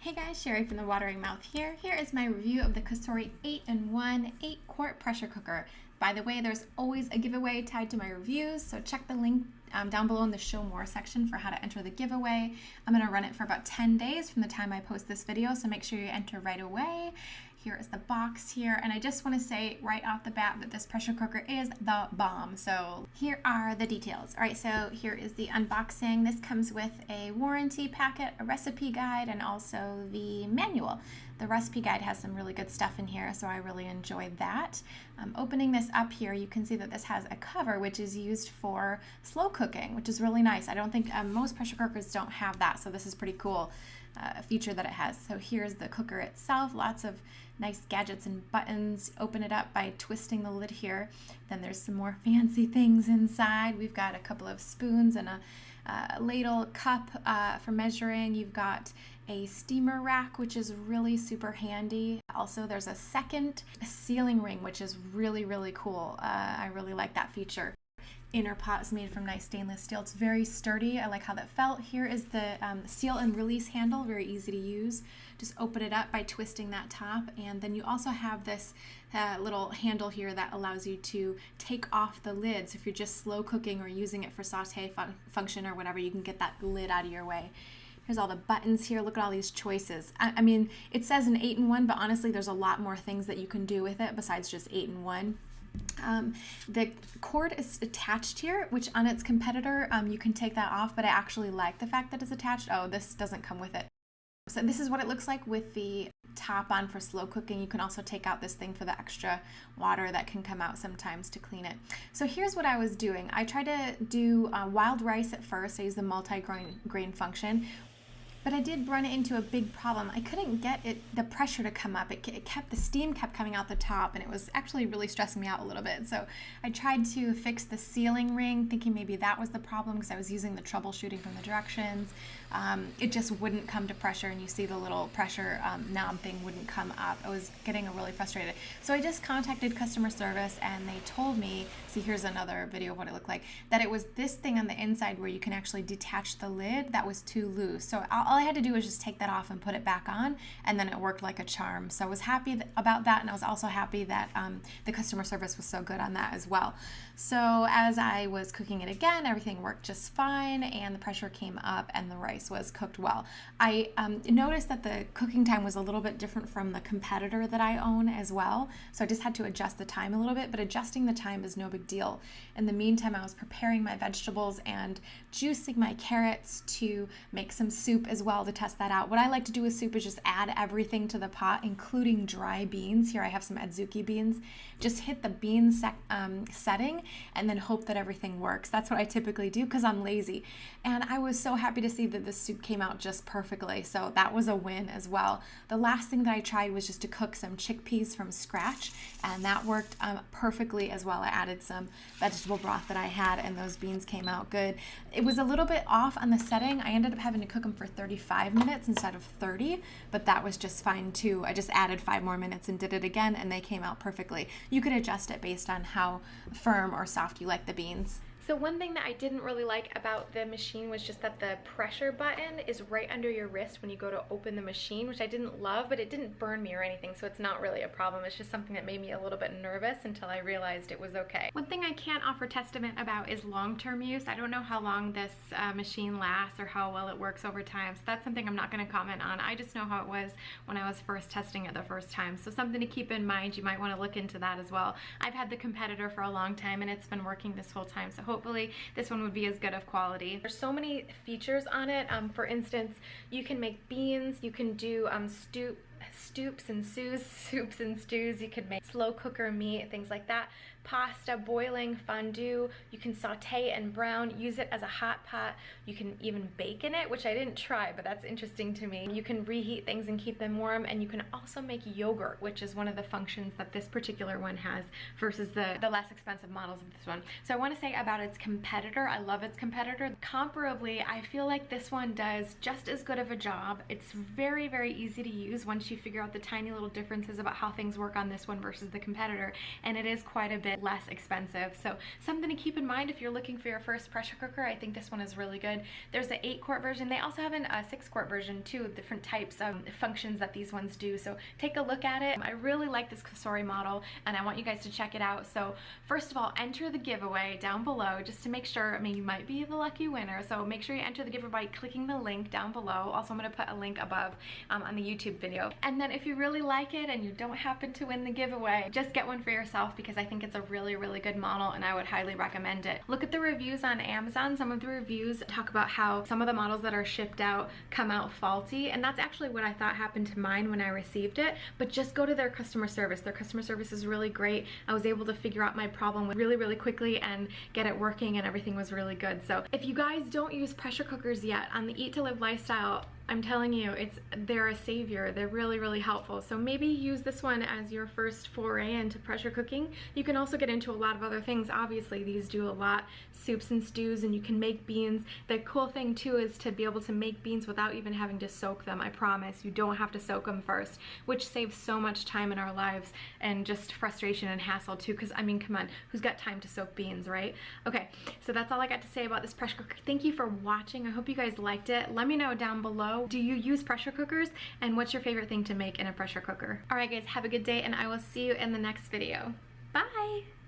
Hey guys, Cheri from the Watering Mouth here. Here is my review of the Cosori 8-in-1 8-quart pressure cooker. By the way, there's always a giveaway tied to my reviews, so check the link down below in the show more section for how to enter the giveaway. I'm going to run it for about 10 days from the time I post this video, so make sure you enter right away. Here is the box here, and I just want to say right off the bat that this pressure cooker is the bomb. So here are the details. All right, so here is the unboxing. This comes with a warranty packet, a recipe guide, and also the manual. The recipe guide has some really good stuff in here, so I really enjoyed that. Opening this up here, you can see that this has a cover which is used for slow cooking, which is really nice. I don't think most pressure cookers don't have that, so this is pretty cool. Feature that it has. So here's the cooker itself, lots of nice gadgets and buttons. Open it up by twisting the lid here. Then there's some more fancy things inside. We've got a couple of spoons and a ladle cup for measuring. You've got a steamer rack, which is really super handy. Also, there's a second sealing ring, which is really cool. I really like that feature. Inner pot is made from nice stainless steel. It's very sturdy. I like how that felt. Here is the seal and release handle, very easy to use. Just open it up by twisting that top, and then you also have this little handle here that allows you to take off the lid. So if you're just slow cooking or using it for saute function or whatever, you can get that lid out of your way. Here's all the buttons here. Look at all these choices. I mean, it says an 8-in-1, but honestly, there's a lot more things that you can do with it besides just 8-in-1. The cord is attached here, which on its competitor, you can take that off, but I actually like the fact that it's attached. Oh, this doesn't come with it. So this is what it looks like with the top on for slow cooking. You can also take out this thing for the extra water that can come out sometimes to clean it. So here's what I was doing. I tried to do wild rice at first. I used the multi-grain function. But I did run into a big problem. I couldn't get the pressure to come up. The steam kept coming out the top, and it was actually really stressing me out a little bit. So I tried to fix the sealing ring, thinking maybe that was the problem because I was using the troubleshooting from the directions. It just wouldn't come to pressure, and you see the little pressure knob thing wouldn't come up. I was getting really frustrated. So I just contacted customer service, and they told me, see, here's another video of what it looked like, that it was this thing on the inside where you can actually detach the lid that was too loose. So all I had to do was just take that off and put it back on, and then it worked like a charm. So I was happy about that, and I was also happy that the customer service was so good on that as well. So as I was cooking it again, everything worked just fine, and the pressure came up, and the rice was cooked well. I noticed that the cooking time was a little bit different from the competitor that I own as well, so I just had to adjust the time a little bit, but adjusting the time is no big deal. In the meantime, I was preparing my vegetables and juicing my carrots to make some soup as well to test that out. What I like to do with soup is just add everything to the pot, including dry beans. Here I have some adzuki beans. Just hit the bean setting and then hope that everything works. That's what I typically do because I'm lazy. And I was so happy to see that the soup came out just perfectly. So that was a win as well. The last thing that I tried was just to cook some chickpeas from scratch, and that worked perfectly as well. I added some vegetable broth that I had, and those beans came out good. It was a little bit off on the setting. I ended up having to cook them for 35 minutes instead of 30, but that was just fine too. I just added 5 more minutes and did it again, and they came out perfectly. You could adjust it based on how firm or soft you like the beans. So one thing that I didn't really like about the machine was just that the pressure button is right under your wrist when you go to open the machine, which I didn't love, but it didn't burn me or anything, so it's not really a problem. It's just something that made me a little bit nervous until I realized it was okay. One thing I can't offer testament about is long-term use. I don't know how long this machine lasts or how well it works over time, so that's something I'm not going to comment on. I just know how it was when I was first testing it the first time, so something to keep in mind. You might want to look into that as well. I've had the competitor for a long time, and it's been working this whole time, so hopefully this one would be as good of quality. There's so many features on it. For instance, you can make beans, you can do soups and stews, you could make slow cooker meat, things like that, pasta, boiling, fondue, you can saute and brown, use it as a hot pot, you can even bake in it, which I didn't try, but that's interesting to me. You can reheat things and keep them warm, and you can also make yogurt, which is one of the functions that this particular one has versus the less expensive models of this one. So I want to say about its competitor, I love its competitor. Comparably, I feel like this one does just as good of a job. It's very easy to use once you actually figure out the tiny little differences about how things work on this one versus the competitor, and it is quite a bit less expensive. So something to keep in mind if you're looking for your first pressure cooker. I think this one is really good. There's the 8-quart version. They also have a 6-quart version too, different types of functions that these ones do. So take a look at it. I really like this Cosori model and I want you guys to check it out. So first of all, enter the giveaway down below just to make sure. I mean, you might be the lucky winner, so make sure you enter the giveaway by clicking the link down below. Also, I'm going to put a link above on the YouTube video. And then if you really like it and you don't happen to win the giveaway, just get one for yourself, because I think it's a really, really good model and I would highly recommend it. Look at the reviews on Amazon. Some of the reviews talk about how some of the models that are shipped out come out faulty, and that's actually what I thought happened to mine when I received it. But just go to their customer service. Their customer service is really great. I was able to figure out my problem really, really quickly and get it working, and everything was really good. So if you guys don't use pressure cookers yet on the Eat to Live lifestyle, I'm telling you, they're a savior. They're really, really helpful. So maybe use this one as your first foray into pressure cooking. You can also get into a lot of other things. Obviously, these do a lot, soups and stews, and you can make beans. The cool thing too is to be able to make beans without even having to soak them. I promise, you don't have to soak them first, which saves so much time in our lives and just frustration and hassle too, because I mean, come on, who's got time to soak beans, right? Okay, so that's all I got to say about this pressure cooker. Thank you for watching. I hope you guys liked it. Let me know down below, do you use pressure cookers, and what's your favorite thing to make in a pressure cooker? All right guys, have a good day, and I will see you in the next video. Bye!